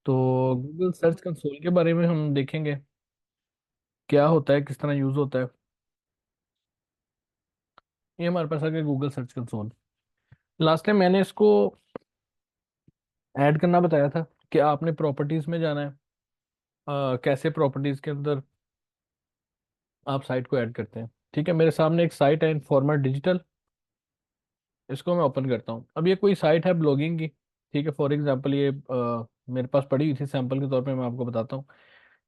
तो Google search console के बारे में हम देखेंगे क्या होता है, किस तरह यूज होता है। ये हमारे पास आ गया Google search console. Last time मैंने इसको ऐड करना बताया था कि आपने प्रॉपर्टीज में जाना है। कैसे प्रॉपर्टीज के अंदर आप साइट को ऐड करते हैं। ठीक है, मेरे सामने एक साइट है इनफॉर्मर डिजिटल। इसको मैं ओपन करता हूँ। अब ये कोई साइट है ब्लॉगिंग की। ठीक है, फॉर एग्जांपल ये मेरे पास पड़ी हुई थी, सैंपल के तौर पे मैं आपको बताता हूँ।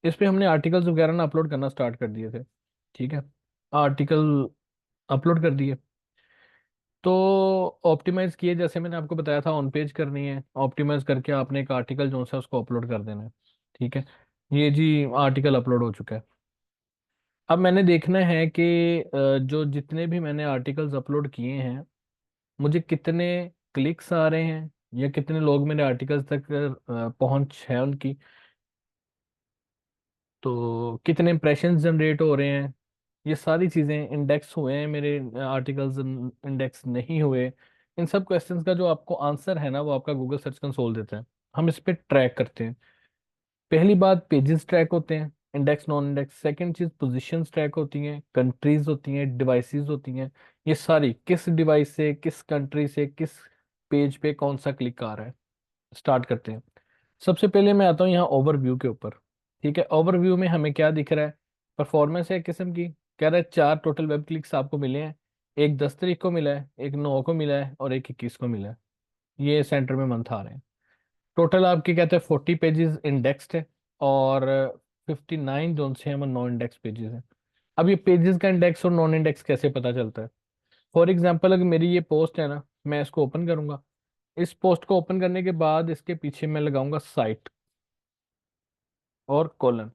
इस पे हमने आर्टिकल्स वगैरह ना अपलोड करना स्टार्ट कर दिए थे। ठीक है, आर्टिकल अपलोड कर दिए। तो ऑप्टिमाइज किए, जैसे मैंने आपको बताया था ऑन पेज करनी है। ऑप्टिमाइज करके आपने एक आर्टिकल जो सा उसको अपलोड कर देना है। ठीक है, ये जी आर्टिकल अपलोड हो चुका है। अब मैंने देखना है कि जो जितने भी मैंने आर्टिकल्स अपलोड किए हैं, मुझे कितने क्लिक्स आ रहे हैं या कितने लोग मेरे आर्टिकल्स तक पहुंच है उनकी। तो कितने इंप्रेशंस जनरेट हो रहे हैं, ये सारी चीज़ें इंडेक्स हुए हैं मेरे आर्टिकल्स, इंडेक्स नहीं हुए। इन सब क्वेश्चंस का जो आपको आंसर है ना, वो आपका गूगल सर्च कंसोल देता है। हम इस पे ट्रैक करते हैं। पहली बात, पेजेस ट्रैक होते हैं, इंडेक्स नॉन इंडेक्स। सेकंड चीज, पोजीशंस ट्रैक होती हैं, कंट्रीज होती हैं, डिवाइसेस होती हैं। ये सारी किस डिवाइस से, किस कंट्री से, किस पेज पे कौन सा क्लिक आ रहा है। स्टार्ट करते हैं। सबसे पहले मैं आता हूँ यहाँ ओवरव्यू के ऊपर। ठीक है, ओवरव्यू में हमें क्या दिख रहा है? परफॉर्मेंस है किस्म की। कह रहा है 4 टोटल वेब क्लिक्स आपको मिले हैं। एक 10 तारीख को मिला है, एक 9 को मिला है और एक 21 को मिला है। ये सेंटर में मंथ आ रहे हैं। टोटल आपके कहते हैं 40 पेजेस इंडेक्स्ड है और 59 जोन से हम नॉन इंडेक्स पेजेस हैं। अब ये पेजेस का इंडेक्स और नॉन इंडेक्स कैसे पता चलता है? फॉर एग्जाम्पल, अगर मेरी ये पोस्ट है ना, मैं इसको ओपन करूंगा। इस पोस्ट को ओपन करने के बाद इसके पीछे मैं लगाऊंगा साइट और कॉलन।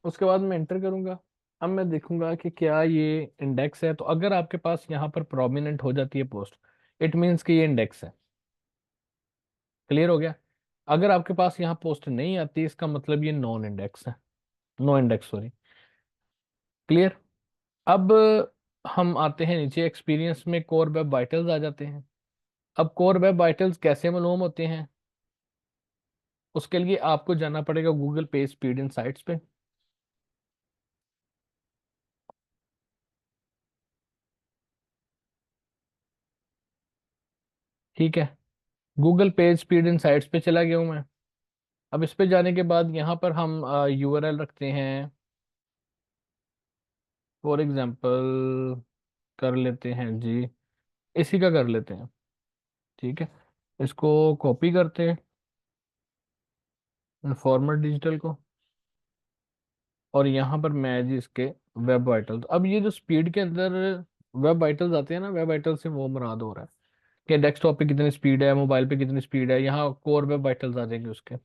उसके बाद मैं एंटर करूंगा। अब मैं देखूंगा कि क्या ये इंडेक्स है। तो अगर आपके पास यहाँ पर प्रोमिनेंट हो जाती है पोस्ट, इट मीन्स कि ये इंडेक्स है। क्लियर हो गया? अगर आपके पास यहाँ पोस्ट नहीं आती, इसका मतलब ये नॉन इंडेक्स है। No index, sorry. क्लियर? अब हम आते हैं नीचे, एक्सपीरियंस में कोर वेब वाइटल्स आ जाते हैं। अब कोर वेब वाइटल्स कैसे मालूम होते हैं? उसके लिए आपको जाना पड़ेगा Google page speed in sites पे। ठीक है, Google page speed in sites पे चला गया हूँ मैं। अब इस पे जाने के बाद यहाँ पर हम यूआरएल रखते हैं। फॉर एग्जांपल कर लेते हैं जी, इसी का कर लेते हैं। ठीक है, इसको कॉपी करते हैं, फॉर्मेट डिजिटल को। और यहाँ पर मैं जी इसके वेब वाइटल्स। अब ये जो स्पीड के अंदर वेब वाइटल्स आते हैं ना, वेब वाइटल से वो मुराद हो रहा है कि डेस्कटॉप पे कितनी स्पीड है, मोबाइल पे कितनी स्पीड है। यहाँ कोर वेब वाइटल्स आ जाएंगे उसके।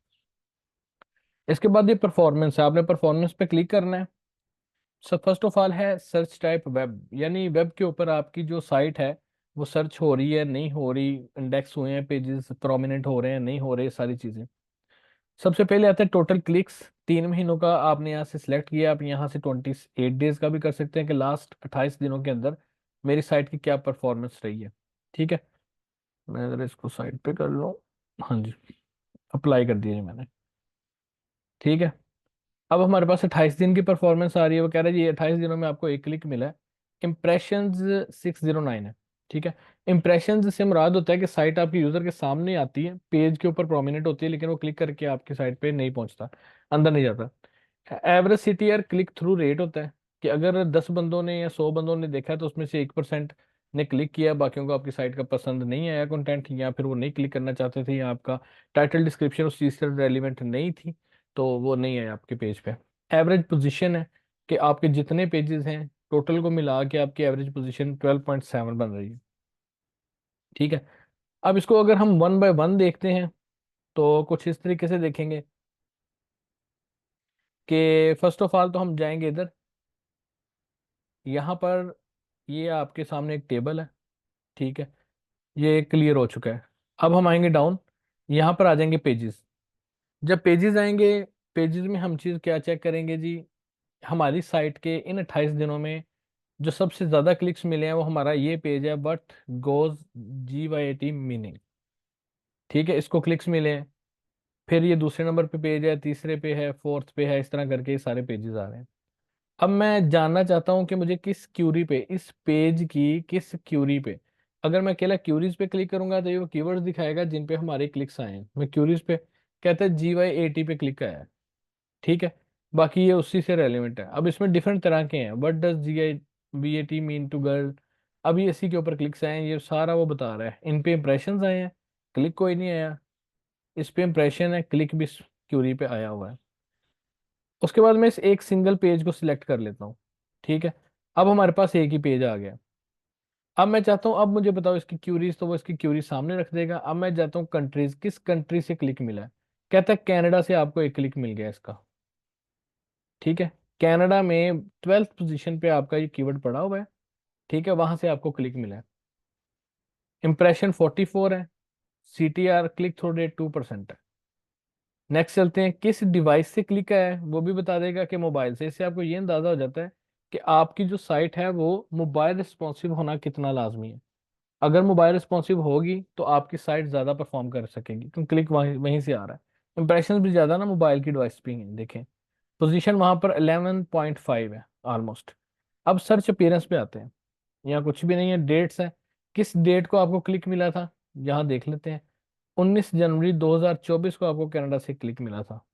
इसके बाद ये परफॉर्मेंस है, आपने परफॉर्मेंस पे क्लिक करना है। सब फर्स्ट ऑफ ऑल है सर्च टाइप वेब, यानी वेब के ऊपर आपकी जो साइट है वो सर्च हो रही है नहीं हो रही, इंडेक्स हुए हैं, पेजेस प्रोमिनेंट हो रहे हैं नहीं हो रहे, सारी चीजें। सबसे पहले आता है टोटल क्लिक्स। 3 महीनों का आपने यहाँ से सिलेक्ट किया। आप यहाँ से 28 डेज का भी कर सकते हैं कि लास्ट 28 दिनों के अंदर मेरी साइट की क्या परफॉर्मेंस रही है। ठीक है, मैं अगर इसको साइट पे कर लूँ। हाँ जी, अप्लाई कर दिया जी मैंने। ठीक है, अब हमारे पास 28 दिन की परफॉर्मेंस आ रही है। वो कह रहा है जी 28 दिनों में आपको एक क्लिक मिला है। इम्प्रेशंस 609 है। ठीक है, इम्प्रेशंस से मुराद होता है कि साइट आपके यूजर के सामने आती है, पेज के ऊपर प्रोमिनेंट होती है, लेकिन वो क्लिक करके आपकी साइट पे नहीं पहुंचता, अंदर नहीं जाता। Average CTR click through rate होता है कि अगर 10 बंदों ने या 100 बंदों ने देखा है तो उसमें से 1% ने क्लिक किया, बाकियों को आपकी साइट का पसंद नहीं आया कंटेंट, या फिर वो नहीं क्लिक करना चाहते थे, या आपका टाइटल डिस्क्रिप्शन उस चीज़ से रेलिवेंट नहीं थी, तो वो नहीं आया आपके पेज पे। एवरेज पोजीशन है कि आपके जितने पेजेस हैं टोटल को मिला के आपकी एवरेज पोजीशन 12.7 बन रही है। ठीक है, अब इसको अगर हम वन बाय वन देखते हैं तो कुछ इस तरीके से देखेंगे कि फर्स्ट ऑफ ऑल तो हम जाएंगे इधर। यहाँ पर ये आपके सामने एक टेबल है। ठीक है, ये क्लियर हो चुका है। अब हम आएंगे डाउन, यहाँ पर आ जाएंगे पेजेस। जब पेजेस आएंगे, पेजेस में हम चीज़ क्या चेक करेंगे जी? हमारी साइट के इन 28 दिनों में जो सबसे ज़्यादा क्लिक्स मिले हैं वो हमारा ये पेज है, बट गोज GYAT मीनिंग। ठीक है, इसको क्लिक्स मिले हैं। फिर ये दूसरे नंबर पे पेज है, तीसरे पे है, फोर्थ पे है, इस तरह करके ये सारे पेजेस आ रहे हैं। अब मैं जानना चाहता हूँ कि मुझे किस क्यूरी पे, इस पेज की किस क्यूरी पे, अगर मैं अकेला क्यूरीज पे क्लिक करूंगा तो ये वो कीवर्ड्स दिखाएगा जिन पे हमारे क्लिक्स आए हैं। मैं क्यूरीज पे, कहता है GY80 पे क्लिक आया है, ठीक है, बाकी ये उसी से रेलिवेंट है। अब इसमें डिफरेंट तरह के हैं, what does GIVAT mean to girl, अब ये इसी के ऊपर क्लिक्स आए हैं, ये सारा वो बता रहा है। इन पे इंप्रेशन आए हैं, क्लिक कोई नहीं आया। इस पे इंप्रेशन है, क्लिक भी क्यूरी पे आया हुआ है। उसके बाद मैं इस एक सिंगल पेज को सिलेक्ट कर लेता हूँ, ठीक है। अब हमारे पास एक ही पेज आ गया। अब मैं चाहता हूँ, अब मुझे बताओ इसकी क्यूरीज, तो वो इसकी क्यूरी सामने रख देगा। अब मैं चाहता हूँ कंट्रीज, किस कंट्री से क्लिक मिला है, कहता है कनाडा से आपको एक क्लिक मिल गया इसका, ठीक है। कनाडा में 12th पोजीशन पे आपका ये कीवर्ड पड़ा हुआ है, ठीक है, वहां से आपको क्लिक मिला है। इंप्रेशन 44 है, CTR क्लिक थ्रू रेट 2% है। नेक्स्ट चलते हैं, किस डिवाइस से क्लिक आया है वो भी बता देगा कि मोबाइल से। इससे आपको ये अंदाजा हो जाता है कि आपकी जो साइट है वो मोबाइल रिस्पॉन्सिव होना कितना लाजमी है। अगर मोबाइल रिस्पॉन्सिव होगी तो आपकी साइट ज़्यादा परफॉर्म कर सकेगी, क्योंकि क्लिक वहीं वहीं से आ रहा है। इंप्रेशन भी ज़्यादा ना मोबाइल की डिवाइस पे ही हैं, देखें। पोजीशन वहां पर 11.5 है ऑलमोस्ट। अब सर्च अपीयरेंस पे आते हैं, यहाँ कुछ भी नहीं है, डेट्स है। किस डेट को आपको क्लिक मिला था, यहाँ देख लेते हैं। 19 जनवरी 2024 को आपको कनाडा से क्लिक मिला था।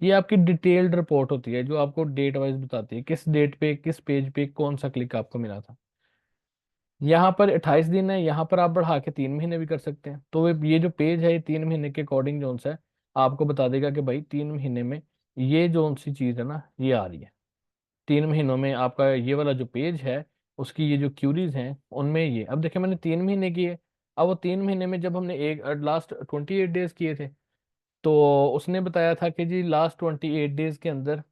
ये आपकी डिटेल्ड रिपोर्ट होती है जो आपको डेट वाइज बताती है किस डेट पे किस पेज पे कौन सा क्लिक आपको मिला था। यहाँ पर 28 दिन है, यहाँ पर आप बढ़ा के 3 महीने भी कर सकते हैं। तो ये जो पेज है ये 3 महीने के अकॉर्डिंग जो सा है आपको बता देगा कि भाई 3 महीने में ये जो सी चीज़ है ना ये आ रही है। 3 महीनों में आपका ये वाला जो पेज है उसकी ये जो क्यूरीज हैं उनमें ये, अब देखिए मैंने 3 महीने की है। अब वो 3 महीने में जब हमने एक लास्ट 28 डेज किए थे, तो उसने बताया था कि जी लास्ट 28 डेज के अंदर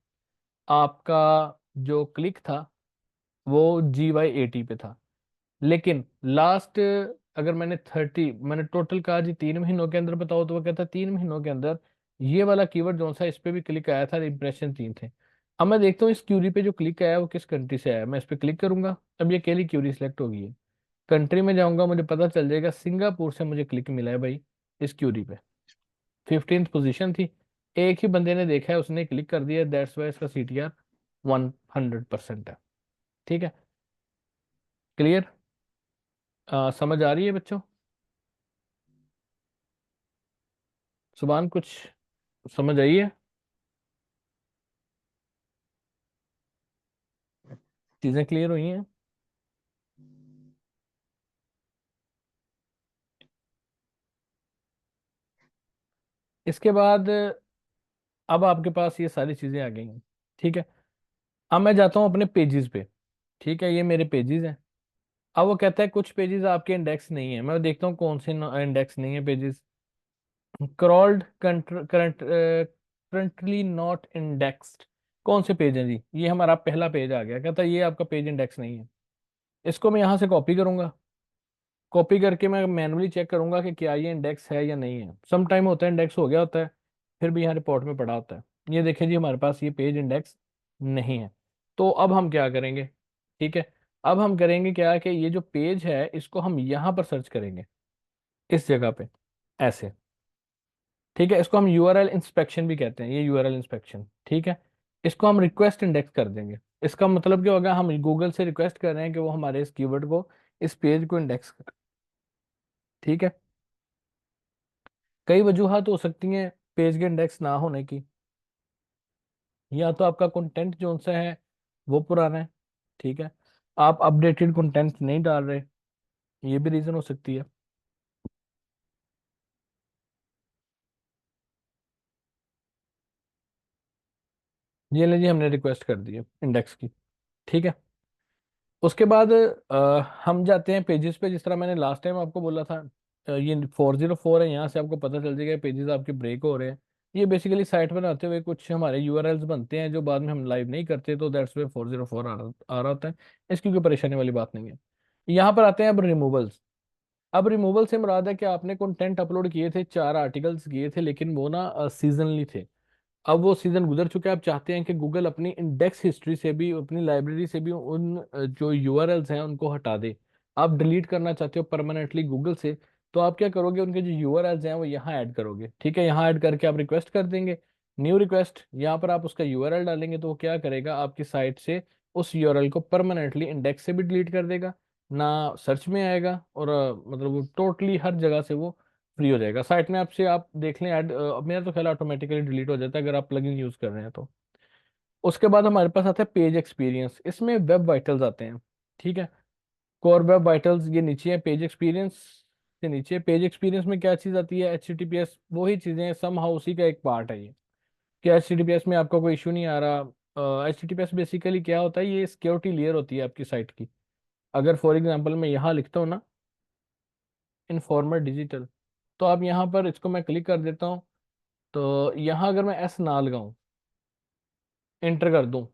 आपका जो क्लिक था वो GY80 पे था। लेकिन लास्ट, अगर मैंने टोटल कहा जी 3 महीनों के अंदर बताओ, तो वो कहता है 3 महीनों के अंदर ये वाला कीवर्ड जो सा इस पे भी क्लिक आया था, इंप्रेशन 3 थे। अब मैं देखता हूँ इस क्यूरी पे जो क्लिक आया है वो किस कंट्री से आया है। मैं इस पे क्लिक करूंगा, अब ये अकेली क्यूरी सिलेक्ट होगी है। कंट्री में जाऊंगा, मुझे पता चल जाएगा सिंगापुर से मुझे क्लिक मिला है भाई इस क्यूरी पे। 15th पोजीशन थी, एक ही बंदे ने देखा है, उसने क्लिक कर दिया, दैट्स वाई इसका CTR 100% है, ठीक है। क्लियर, समझ आ रही है बच्चों? सुभान कुछ समझ आई है? चीजें क्लियर हुई हैं? इसके बाद अब आपके पास ये सारी चीजें आ गई हैं, ठीक है। अब मैं जाता हूँ अपने पेजेस पे, ठीक है, ये मेरे पेजेस हैं। अब वो कहता है कुछ पेजेस आपके इंडेक्स नहीं है। मैं देखता हूँ कौन से इंडेक्स नहीं है pages. Crawled currently not indexed, कौन से पेज हैं जी? ये हमारा पहला पेज आ गया, कहता है ये आपका पेज इंडेक्स नहीं है। इसको मैं यहाँ से कॉपी करूंगा, कॉपी करके मैं मैनुअली चेक करूंगा कि क्या ये इंडेक्स है या नहीं है। सम टाइम होता है इंडेक्स हो गया होता है, फिर भी यहाँ रिपोर्ट में पड़ा होता है। ये देखिए जी हमारे पास ये पेज इंडेक्स नहीं है। तो अब हम क्या करेंगे, ठीक है, अब हम करेंगे क्या कि ये जो पेज है इसको हम यहाँ पर सर्च करेंगे, इस जगह पे, ऐसे, ठीक है। इसको हम URL इंस्पेक्शन भी कहते हैं, ये URL इंस्पेक्शन, ठीक है। इसको हम रिक्वेस्ट इंडेक्स कर देंगे। इसका मतलब क्या होगा, हम गूगल से रिक्वेस्ट कर रहे हैं कि वो हमारे इस कीवर्ड को, इस पेज को इंडेक्स कर, ठीक है। कई वजूहत हो सकती हैं पेज के इंडेक्स ना होने की, या तो आपका कंटेंट जो सा है वो पुराना है, ठीक है, आप अपडेटेड कंटेंट नहीं डाल रहे, ये भी रीज़न हो सकती है। ये लीजिए हमने रिक्वेस्ट कर दी है इंडेक्स की, ठीक है। उसके बाद हम जाते हैं पेजेस पे, जिस तरह मैंने लास्ट टाइम आपको बोला था। ये 404 है, यहाँ से आपको पता चल जाएगा पेजेस आपके ब्रेक हो रहे हैं। ये बेसिकली साइट बनाते हुए कुछ हमारे URLs बनते हैं जो बाद में हम लाइव नहीं करते, तो दैट्स वे 404 आ रहा होता है। इसकी कोई परेशानी वाली बात नहीं है। यहाँ पर आते हैं अब रिमूवल्स। अब रिमूवल से मुराद है कि आपने कंटेंट अपलोड किए थे, 4 आर्टिकल्स किए थे, लेकिन वो ना सीजनली थे। अब वो सीजन गुजर चुका है, आप चाहते हैं कि गूगल अपनी इंडेक्स हिस्ट्री से भी, अपनी लाइब्रेरी से भी उन जो URLs हैं उनको हटा दे। आप डिलीट करना चाहते हो परमानेंटली गूगल से, तो आप क्या करोगे, उनके जो यूआरएल्स हैं वो यहाँ ऐड करोगे। ठीक है, यहाँ ऐड करके आप रिक्वेस्ट कर देंगे, न्यू रिक्वेस्ट, यहाँ पर आप उसका यूआरएल डालेंगे तो वो क्या करेगा, आपकी साइट से उस यूआरएल को परमानेंटली इंडेक्स से भी डिलीट कर देगा, ना सर्च में आएगा, और मतलब वो टोटली हर जगह से वो फ्री हो जाएगा। साइट में आपसे आप देख लें ऐड, मेरा तो ख्याल ऑटोमेटिकली डिलीट हो जाता है अगर आप प्लगइन यूज़ कर रहे हैं तो। उसके बाद हमारे पास आता है पेज एक्सपीरियंस, इसमें वेब वाइटल्स आते हैं। ठीक है, कोर वेब वाइटल्स ये नीचे है, पेज एक्सपीरियंस से नीचे। पेज एक्सपीरियंस में क्या चीज़ आती है, HTTPS, वही चीज़ें हैं, सम हाउ उसी का एक पार्ट है ये, कि HTTPS में आपका कोई इशू नहीं आ रहा। HTTPS बेसिकली क्या होता है, ये सिक्योरिटी लेयर होती है आपकी साइट की। अगर फॉर एग्जांपल मैं यहाँ लिखता हूँ ना, इनफॉर्मर डिजिटल, तो आप यहाँ पर इसको मैं क्लिक कर देता हूँ, तो यहाँ अगर मैं एस ना लगाऊं, एंटर कर दूं,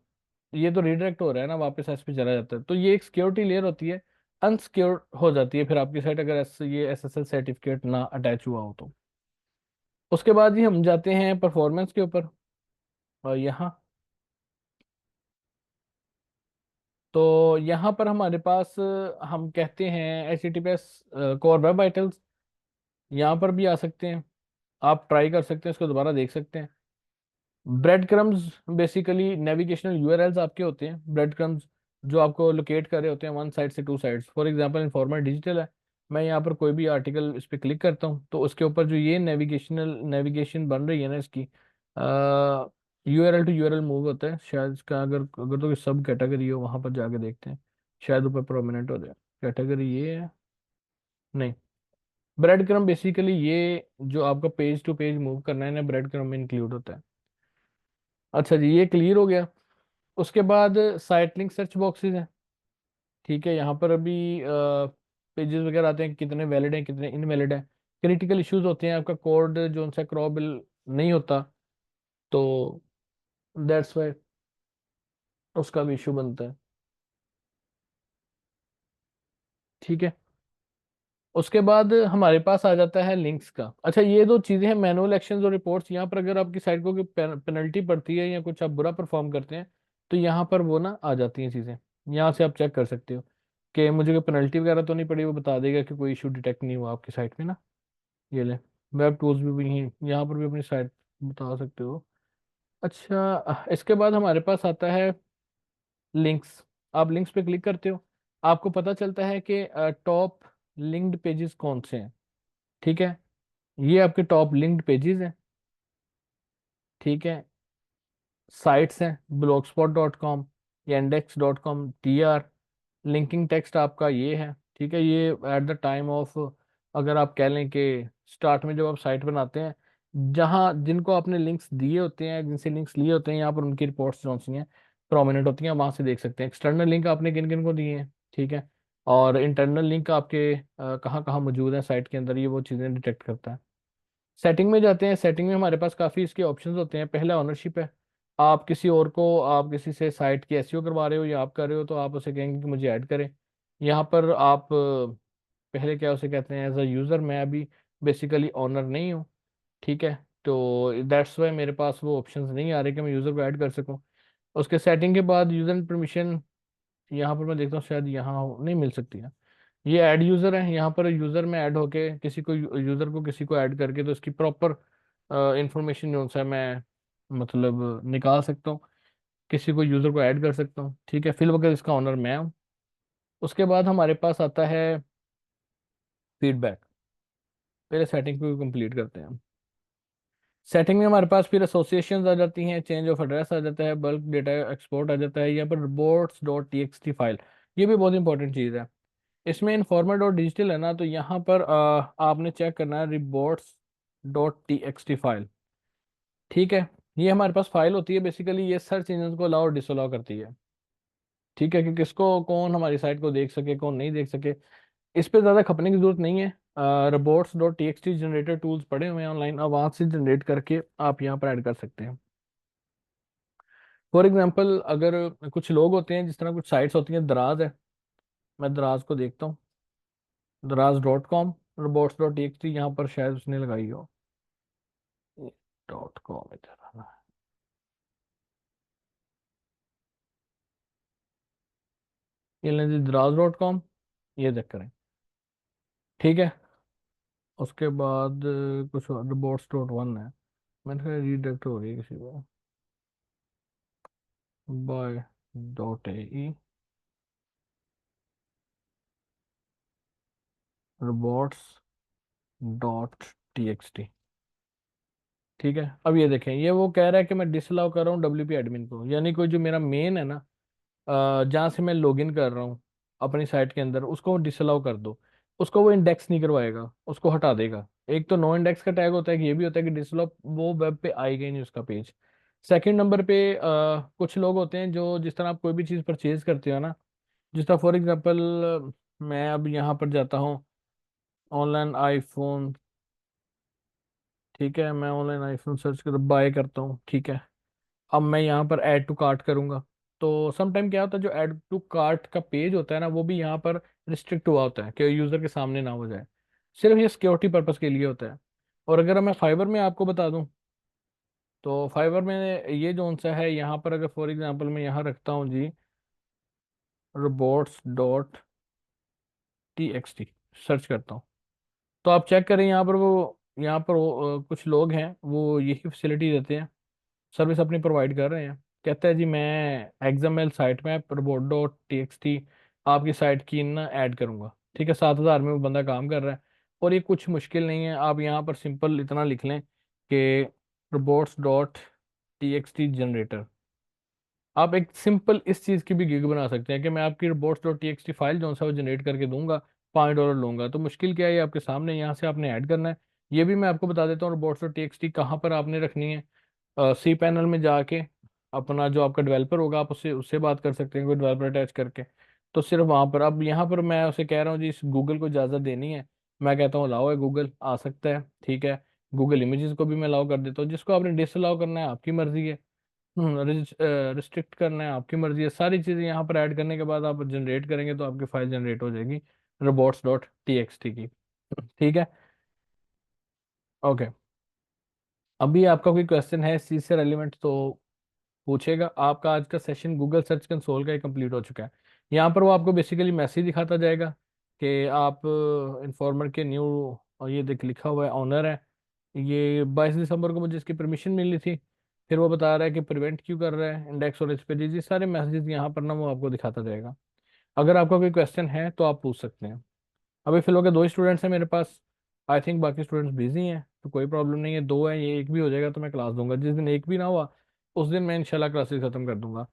ये तो रिडायरेक्ट हो रहा है ना, वापस एस पे चला जाता है, तो ये एक सिक्योरिटी लेयर होती है, अनसिक्योर हो जाती है फिर आपकी साइट अगर ये SSL सर्टिफिकेट ना अटैच हुआ हो तो। उसके बाद ही हम जाते हैं परफॉर्मेंस के ऊपर, और यहाँ, तो यहाँ पर हमारे पास हम कहते हैं HTTPS कोर वेब वाइटल्स, यहाँ पर भी आ सकते हैं, आप ट्राई कर सकते हैं, इसको दोबारा देख सकते हैं। Bread crumbs basically navigational URLs आपके होते हैं, ब्रेड क्रम्स जो आपको लोकेट कर रहे होते हैं वन साइड से two sides. For example informer digital है, मैं यहाँ पर कोई भी आर्टिकल इस पर क्लिक करता हूँ तो उसके ऊपर जो ये नेविगेशन बन रही है ना इसकी, यूआरएल टू यूआरएल मूव होता है शायद इसका, अगर अगर तो सब कैटेगरी हो वहाँ पर जाके देखते हैं, शायद ऊपर प्रोमिनेंट हो जाए। कैटेगरी ये है, नहीं, ब्रेड क्रम बेसिकली ये जो आपका पेज टू पेज मूव करना है ना, ब्रेड क्रम में इंक्लूड होता है। अच्छा जी, ये क्लियर हो गया। उसके बाद साइट लिंक सर्च बॉक्सेस हैं। ठीक है, यहाँ पर अभी पेजेस वगैरह आते हैं, कितने वैलिड हैं कितने इनवैलिड हैं, क्रिटिकल इश्यूज होते हैं, आपका कोड जो उनसे क्रॉबल नहीं होता, तो दैट्स वाई उसका भी इशू बनता है। ठीक है, उसके बाद हमारे पास आ जाता है लिंक्स का। अच्छा, ये दो चीज़ें हैं, मैनुअल एक्शंस और रिपोर्ट्स। यहाँ पर अगर आपकी साइट को कोई पेनल्टी पड़ती है या कुछ आप बुरा परफॉर्म करते हैं, तो यहाँ पर वो ना आ जाती हैं चीज़ें, यहाँ से आप चेक कर सकते हो कि मुझे कोई पेनल्टी वगैरह तो नहीं पड़ी, वो बता देगा कि कोई इशू डिटेक्ट नहीं हुआ आपकी साइट में ना। ये ले, वेब टूल्स भी यहीं यहाँ पर भी अपनी साइट बता सकते हो। अच्छा, इसके बाद हमारे पास आता है लिंक्स। आप लिंक्स पे क्लिक करते हो, आपको पता चलता है कि टॉप लिंक्ड पेजेस कौन से हैं। ठीक है, ये आपके टॉप लिंक्ड पेजेस हैं। ठीक है, साइट्स हैं blogspot.com या index.com, TR, लिंकिंग टेक्स्ट आपका ये है। ठीक है, ये एट द टाइम ऑफ, अगर आप कह लें कि स्टार्ट में जब आप साइट बनाते हैं, जहाँ जिनको आपने लिंक्स दिए होते हैं, जिनसे लिंक्स लिए होते हैं, यहाँ पर उनकी रिपोर्ट्स जो सी हैं प्रोमिनेंट होती हैं, वहाँ से देख सकते हैं एक्सटर्नल लिंक आपने किन किन को दिए हैं। ठीक है, और इंटरनल लिंक आपके कहाँ कहाँ मौजूद है साइट के अंदर, ये वो चीज़ें डिटेक्ट करता है। सेटिंग में जाते हैं, सेटिंग में हमारे पास काफ़ी इसके ऑप्शंस होते हैं। पहला ओनरशिप है, आप किसी और को, आप किसी से साइट की एसईओ करवा रहे हो या आप कर रहे हो, तो आप उसे कहेंगे कि मुझे ऐड करें। यहाँ पर आप पहले क्या उसे कहते हैं, एज अ यूज़र, मैं अभी बेसिकली ओनर नहीं हूँ। ठीक है, तो दैट्स वाई मेरे पास वो ऑप्शंस नहीं आ रहे कि मैं यूज़र को ऐड कर सकूँ। उसके सेटिंग के बाद यूज़र परमिशन, यहाँ पर मैं देखता हूँ शायद यहाँ नहीं मिल सकती है। ये ऐड यूज़र है, यहाँ पर यूज़र में ऐड होके किसी को, यूज़र को किसी को ऐड करके तो इसकी प्रॉपर इंफॉर्मेशन जो है मैं मतलब निकाल सकता हूँ, किसी को यूज़र को ऐड कर सकता हूँ। ठीक है, फिल वगैरह इसका ऑनर मैं हूँ। उसके बाद हमारे पास आता है फीडबैक। पहले सेटिंग को कंप्लीट करते हैं हम। सेटिंग में हमारे पास फिर एसोसिएशंस आ जाती हैं, चेंज ऑफ एड्रेस आ जाता है, बल्क डेटा एक्सपोर्ट आ जाता है, यहाँ पर रिपोर्ट्स.txt फाइल, ये भी बहुत इंपॉर्टेंट चीज़ है। इसमें इन्फॉर्मेट और डिजिटल है ना, तो यहाँ पर आपने चेक करना है रिपोर्ट्स.txt फाइल। ठीक है, ये हमारे पास फाइल होती है, बेसिकली ये सर्च इंजन को अलाउ और डिसअलाउ करती है। ठीक है, कि किसको कौन हमारी साइट को देख सके कौन नहीं देख सके, इस पे ज़्यादा खपने की जरूरत नहीं है। रिपोर्ट्स.txt जनरेटर टूल्स पड़े हुए हैं ऑनलाइन, अब वहाँ से जनरेट करके आप यहाँ पर ऐड कर सकते हैं। फॉर एग्जाम्पल, अगर कुछ लोग होते हैं, जिस तरह कुछ साइट्स होती हैं, दराज है, मैं दराज को देखता हूँ, दराज.com, robots.txt, यहाँ पर शायद उसने लगाई हो, .com इधर आना है। ये लें जी दराज.com, ये देख करें। ठीक है, उसके बाद कुछ रोबोट्स डॉट वन है, मैंने कहा रीडायरेक्ट हो रही है किसी को, by dot A E robots dot T X T. ठीक है, अब ये देखें, ये वो कह रहा है कि मैं डिसअलाउ कर रहा हूँ डब्ल्यू पी एडमिन को, यानी कोई जो मेरा मेन है ना, जहाँ से मैं लॉगिन कर रहा हूँ अपनी साइट के अंदर, उसको डिसअलाउ कर दो। उसको वो इंडेक्स नहीं करवाएगा, उसको हटा देगा। एक तो नो इंडेक्स का टैग होता है, कि ये भी होता है कि डिसअलाउ, वो वेब पे आएगा ही नहीं उसका पेज। सेकंड नंबर पे कुछ लोग होते हैं जो, जिस तरह आप कोई भी चीज़ परचेज करते हो ना, जिस तरह फॉर एग्जांपल मैं अब यहाँ पर जाता हूँ, ऑनलाइन आईफोन, ठीक है, मैं ऑनलाइन आईफोन सर्च कर बाय करता हूँ, ठीक है। अब मैं यहाँ पर ऐड टू कार्ट करूंगा, तो समटाइम क्या होता है, जो ऐड टू कार्ट का पेज होता है ना, वो भी यहाँ पर रिस्ट्रिक्ट हुआ होता है कि यूज़र के सामने ना हो जाए। सिर्फ ये सिक्योरिटी पर्पस के लिए होता है। और अगर मैं फाइबर में आपको बता दूं, तो फाइबर में ये जो सा है, यहाँ पर अगर फॉर एग्जांपल मैं यहाँ रखता हूँ जी, robots dot T X T search करता हूँ, तो आप चेक करें यहाँ पर वो, यहाँ पर वो, कुछ लोग हैं वो यही फैसिलिटी देते हैं, सर्विस अपनी प्रोवाइड कर रहे हैं। कहता है जी मैं एग्जामेल साइट में robot dot T X T आपकी साइट की ना ऐड करूंगा, ठीक है, 7,000 में वो बंदा काम कर रहा है। और ये कुछ मुश्किल नहीं है, आप यहाँ पर सिंपल इतना लिख लें कि robots dot T X T generator. आप एक सिंपल इस चीज़ की भी गिग बना सकते हैं कि मैं आपकी robots dot T X T file जो सा वो जनरेट करके दूंगा, $5 लूंगा। तो मुश्किल क्या है, ये आपके सामने, यहाँ से आपने ऐड करना है। ये भी मैं आपको बता देता हूँ, robots dot T X T कहाँ पर आपने रखनी है। सी पैनल में जाके अपना जो आपका डेवलपर होगा, आप उससे उससे बात कर सकते हैं, कोई डेवलपर अटैच करके। तो सिर्फ वहाँ पर, अब यहाँ पर मैं उसे कह रहा हूँ जी इस गूगल को इजाज़त देनी है, मैं कहता हूँ अलाउ है, गूगल आ सकता है, ठीक है। गूगल इमेजेस को भी मैं अलाउ कर देता हूँ, जिसको आपने डिसअलाउ करना है आपकी मर्जी है, रिस्ट्रिक्ट करना है आपकी मर्जी है। सारी चीज़ें यहाँ पर ऐड करने के बाद आप जनरेट करेंगे तो आपकी फाइल जनरेट हो जाएगी robots dot T X T की। ठीक है, ओके। अभी आपका कोई क्वेश्चन है इस चीज़ से रेलिवेंट तो पूछेगा। आपका आज का सेशन गूगल सर्च कंसोल का ही कंप्लीट हो चुका है। यहाँ पर वो आपको बेसिकली मैसेज दिखाता जाएगा कि आप इन्फॉर्मर के न्यू, और ये देख लिखा हुआ है ऑनर है, ये 22 दिसंबर को मुझे इसकी परमिशन मिली थी। फिर वो बता रहा है कि प्रिवेंट क्यों कर रहा है इंडेक्स और इस पे, जी सारे मैसेजेस यहाँ पर ना वो आपको दिखाता जाएगा। अगर आपका कोई क्वेश्चन है तो आप पूछ सकते हैं। अभी फिलहाल के 2 स्टूडेंट्स हैं मेरे पास, आई थिंक बाकी स्टूडेंट्स बिजी हैं, तो कोई प्रॉब्लम नहीं है, 2 हैं, ये एक भी हो जाएगा तो मैं क्लास दूंगा। जिस दिन एक भी ना हुआ, उस दिन मैं इंशाल्लाह क्लासेस खत्म कर दूंगा,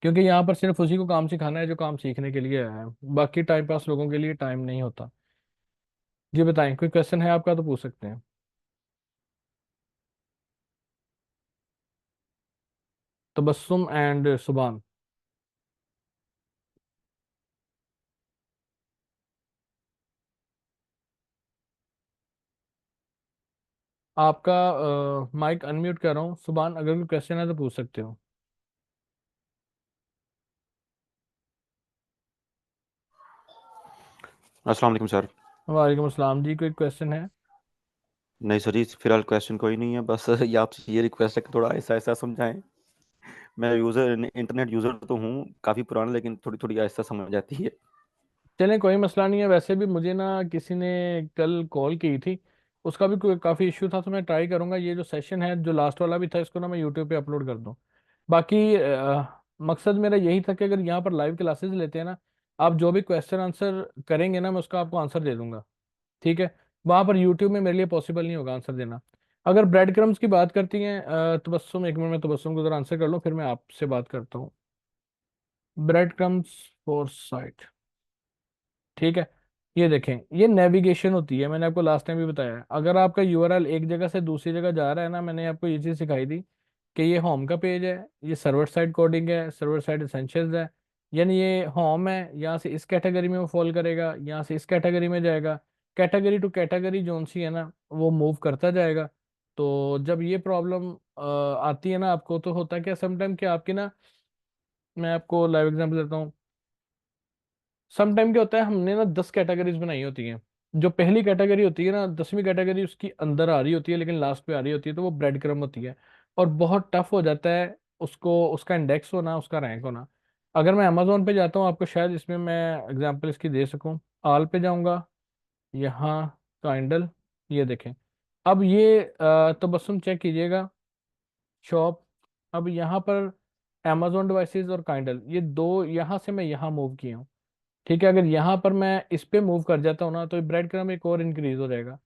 क्योंकि यहाँ पर सिर्फ उसी को काम सिखाना है जो काम सीखने के लिए आया है। बाकी टाइम पास लोगों के लिए टाइम नहीं होता। जी बताएं, कोई क्वेश्चन है आपका तो पूछ सकते हैं। तबस्सुम एंड सुबान। आपका माइक अनम्यूट कर रहा हूँ, सुबान अगर कोई क्वेश्चन है तो पूछ सकते हो। अस्सलाम वालेकुम सर। वालेकुम अस्सलाम जी, कोई क्वेश्चन है? नहीं सर जी, फिलहाल क्वेश्चन कोई नहीं है, बस ये आपसे ये रिक्वेस्ट है कि थोड़ा ऐसा ऐसा समझाएं। मैं यूज़र इंटरनेट यूज़र तो हूँ काफ़ी पुराना, लेकिन थोड़ी थोड़ी ऐसा समझ आती है। चलें, कोई मसला नहीं है। वैसे भी मुझे ना किसी ने कल कॉल की थी, उसका भी कोई काफ़ी इश्यू था, तो मैं ट्राई करूंगा ये जो सेशन है, जो लास्ट वाला भी था, इसको ना मैं यूट्यूब पे अपलोड कर दूं। बाकी मकसद मेरा यही था कि अगर यहाँ पर लाइव क्लासेस लेते हैं ना, आप जो भी क्वेश्चन आंसर करेंगे ना, मैं उसका आपको आंसर दे दूंगा, ठीक है। वहाँ पर यूट्यूब में मेरे लिए पॉसिबल नहीं होगा आंसर देना। अगर ब्रेड क्रम्स की बात करती हैं तबस्सुम, एक मिनट में तबस्सुम को जरा आंसर कर लो, फिर मैं आपसे बात करता हूँ। ब्रेड क्रम्स फॉर साइट, ठीक है। ये देखें, ये नेविगेशन होती है, मैंने आपको लास्ट टाइम भी बताया है। अगर आपका यूआरएल एक जगह से दूसरी जगह जा रहा है ना, मैंने आपको ये चीज़ सिखाई थी कि ये होम का पेज है, ये सर्वर साइड कोडिंग है, सर्वर साइड एसेंशियल्स है। यानी ये होम है, यहाँ से इस कैटेगरी में वो फॉल करेगा, यहाँ से इस कैटेगरी में जाएगा, कैटेगरी टू कैटेगरी जोन सी है ना, वो मूव करता जाएगा। तो जब ये प्रॉब्लम आती है ना आपको, तो होता है क्या समटाइम, कि आपकी ना, मैं आपको लाइव एग्जांपल देता हूँ। समटाइम क्या होता है, हमने ना 10 कैटेगरीज बनाई होती हैं। जो पहली कैटेगरी होती है ना, 10वीं कैटेगरी उसकी अंदर आ रही होती है, लेकिन लास्ट पे आ रही होती है, तो वो ब्रेड क्रम होती है। और बहुत टफ हो जाता है उसको, उसका इंडेक्स होना, उसका रैंक होना। अगर मैं अमेजोन पे जाता हूँ, आपको शायद इसमें मैं एग्जांपल इसकी दे सकूँ। आल पे जाऊँगा, यहाँ काइंडल, ये देखें। अब ये तबस्सुम चेक कीजिएगा, शॉप। अब यहाँ पर amazon डिवाइसेस और काइंडल, ये दो यहाँ से मैं यहाँ मूव किया हूँ। ठीक है, अगर यहाँ पर मैं इस पे मूव कर जाता हूँ ना, तो ब्रेड क्रम एक और इंक्रीज हो जाएगा।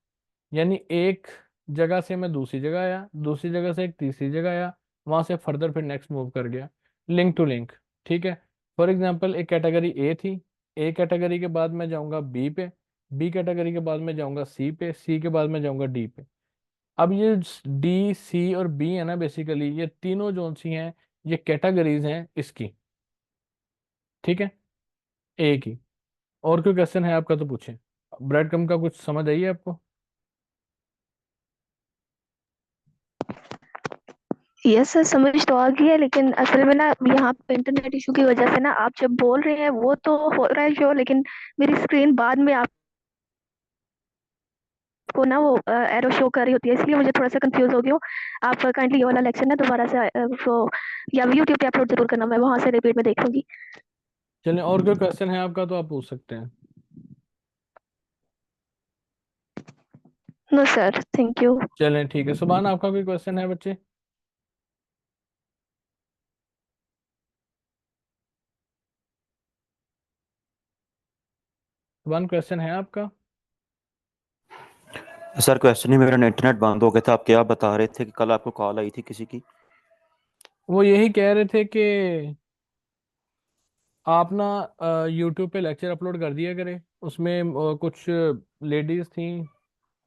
यानी एक जगह से मैं दूसरी जगह आया, दूसरी जगह से एक तीसरी जगह आया, वहां से फर्दर फिर नेक्स्ट मूव कर गया, लिंक टू लिंक। ठीक है। फॉर एग्जांपल एक कैटेगरी ए थी, ए कैटेगरी के बाद मैं जाऊंगा बी पे, बी कैटेगरी के बाद मैं जाऊंगा सी पे, सी के बाद मैं जाऊंगा डी पे। अब ये डी सी और बी है ना, बेसिकली ये तीनों जोन सी हैं, ये कैटेगरीज हैं इसकी। ठीक है, ए की। और कोई क्वेश्चन है आपका तो पूछें। ब्रेड क्रम का कुछ समझ आई है आपको? यस सर, समझ तो आ गई है, लेकिन असल में ना यहाँ पे इंटरनेट इशू की वजह से ना आप जब बोल रहे हैं वो तो हो रहा है शो, लेकिन मेरी स्क्रीन बाद में आपको ना वो एरो शो कर रही होती है, इसलिए मुझे थोड़ा सा कंफ्यूज हो गई हूँ। आप काइंडली ये वाला लेक्चर ना दोबारा से वो या यूट्यूब पे अपलोड जरूर करना, मैं वहां से रिपीट में देख लूंगी। चलें, और कोई क्वेश्चन है आपका तो आप पूछ सकते हैं। No sir, thank you. चलें ठीक है, सुभान आपका कोई क्वेश्चन है बच्चे? सुभान क्वेश्चन है आपका? सर क्वेश्चन ही मेरा इंटरनेट बंद हो गया था। आप क्या बता रहे थे कि कल आपको कॉल आई थी किसी की? वो यही कह रहे थे कि आप ना यूट्यूब पे लेक्चर अपलोड कर दिया करें, उसमें कुछ लेडीज थी,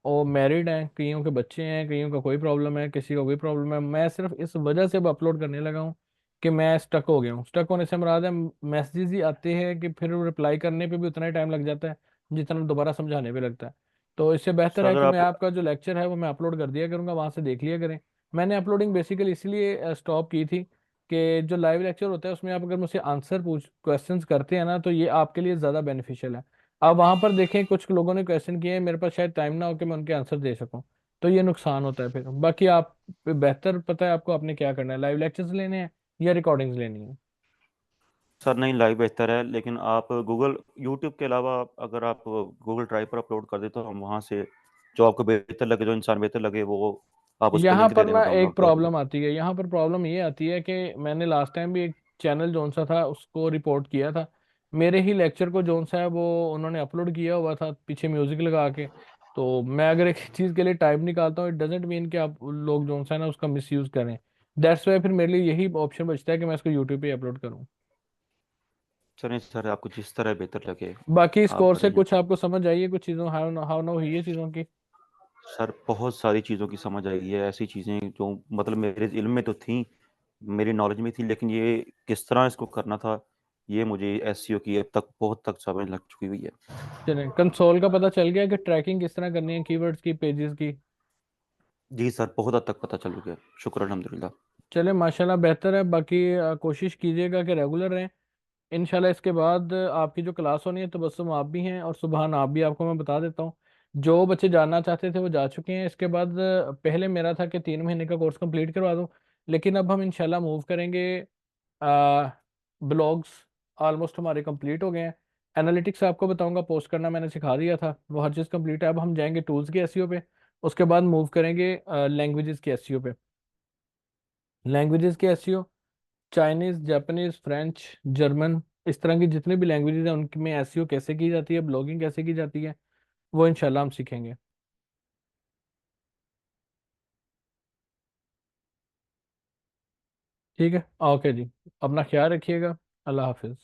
और मैरिड हैं, कईयों के बच्चे हैं, कईयों का कोई प्रॉब्लम है, किसी का कोई प्रॉब्लम है। मैं सिर्फ इस वजह से अब अपलोड करने लगा हूँ कि मैं स्टक हो गया हूँ। स्टक होने से मुराद है मैसेजेस ही आते हैं कि फिर रिप्लाई करने पे भी उतना ही टाइम लग जाता है जितना दोबारा समझाने पे लगता है। तो इससे बेहतर सर है अगर कि मैं आप आपका जो लेक्चर है वो मैं अपलोड कर दिया करूँगा, वहाँ से देख लिया करें। मैंने अपलोडिंग बेसिकली इसलिए स्टॉप की थी कि जो लाइव लेक्चर होता है उसमें आप अगर मुझसे आंसर पूछ क्वेश्चंस करते हैं ना, तो ये आपके लिए ज़्यादा बेनिफिशियल है। आप वहां पर देखें, कुछ लोगों ने क्वेश्चन किए हैं, मेरे पास शायद टाइम ना हो कि मैं उनके आंसर दे सकूं, तो ये नुकसान होता है फिर। बाकी आप बेहतर पता है आपको आपने क्या करना है, लाइव लेक्चर्स लेने हैं या रिकॉर्डिंग्स लेनी है। सर नहीं, लाइव बेहतर है, लेकिन आप गूगल यूट्यूब के अलावा अगर आप गूगल ड्राइव पर अपलोड कर दे तो हम वहाँ से जो आपको बेहतर लगे, जो इंसान बेहतर लगे, वो आप उस पर यहाँ लिंक दे पर दें, वो ना एक डाउनलोड कर लें। प्रॉब्लम आती है, यहाँ पर प्रॉब्लम ये आती है कि मैंने लास्ट टाइम भी एक चैनल जोन सा था उसको रिपोर्ट किया था। मेरे ही लेक्चर को जोन सा है वो उन्होंने अपलोड किया हुआ था पीछे म्यूजिक लगा के। तो मैं अगर एक चीज़ के लिए टाइम निकालता हूँ, इट डजेंट मीन कि आप लोग जोन सा है ना उसका मिस यूज़ करें। दैट्स वाई फिर मेरे लिए यही ऑप्शन बचता है कि मैं इसको यूट्यूब पे अपलोड करूँ। सर नहीं सर, आपको जिस तरह बेहतर लगे बाकी इस आप कोर्स से करें। कुछ आपको समझ आई है, कुछ चीज़ों हाउ ना हुई है चीज़ों की? सर बहुत सारी चीज़ों की समझ आई है, ऐसी चीज़ें जो मतलब मेरे इल्म में तो थी, मेरी नॉलेज में थी, लेकिन ये किस तरह इसको करना था, ये मुझे एसईओ की अब तक बहुत तक समझ लग चुकी हुई है। चलें, कंसोल का पता चल गया कि ट्रैकिंग किस तरह करनी है कीवर्ड्स की, पेजेस की? जी सर, बहुत हद तक पता चल गया, शुक्र अल्हम्दुलिल्लाह। चले माशाल्लाह, बेहतर है। बाकी कोशिश कीजिएगा कि रेगुलर रहें। इंशाल्लाह इसके बाद आपकी जो क्लास होनी है तो बस आप भी हैं और सुबहान आप भी, आपको मैं बता देता हूँ। जो बच्चे जानना चाहते थे वो जा चुके हैं। इसके बाद पहले मेरा था कि 3 महीने का कोर्स कंप्लीट करवा दूँ, लेकिन अब हम इंशाल्लाह मूव करेंगे। ब्लॉग्स ऑलमोस्ट हमारे कंप्लीट हो गए हैं। एनालिटिक्स आपको बताऊंगा, पोस्ट करना मैंने सिखा दिया था, वो हर चीज़ कंप्लीट है। अब हम जाएंगे टूल्स के एसईओ पे, उसके बाद मूव करेंगे लैंग्वेजेस के एसईओ पे। लैंग्वेजेस के SEO, Chinese, Japanese, French, German, इस तरह की जितनी भी लैंग्वेजेस हैं उनमें एसईओ कैसे की जाती है, ब्लॉगिंग कैसे की जाती है, वो इंशाल्लाह हम सीखेंगे। ठीक है, ओके जी। अपना ख्याल रखिएगा। अल्लाह हाफिज़।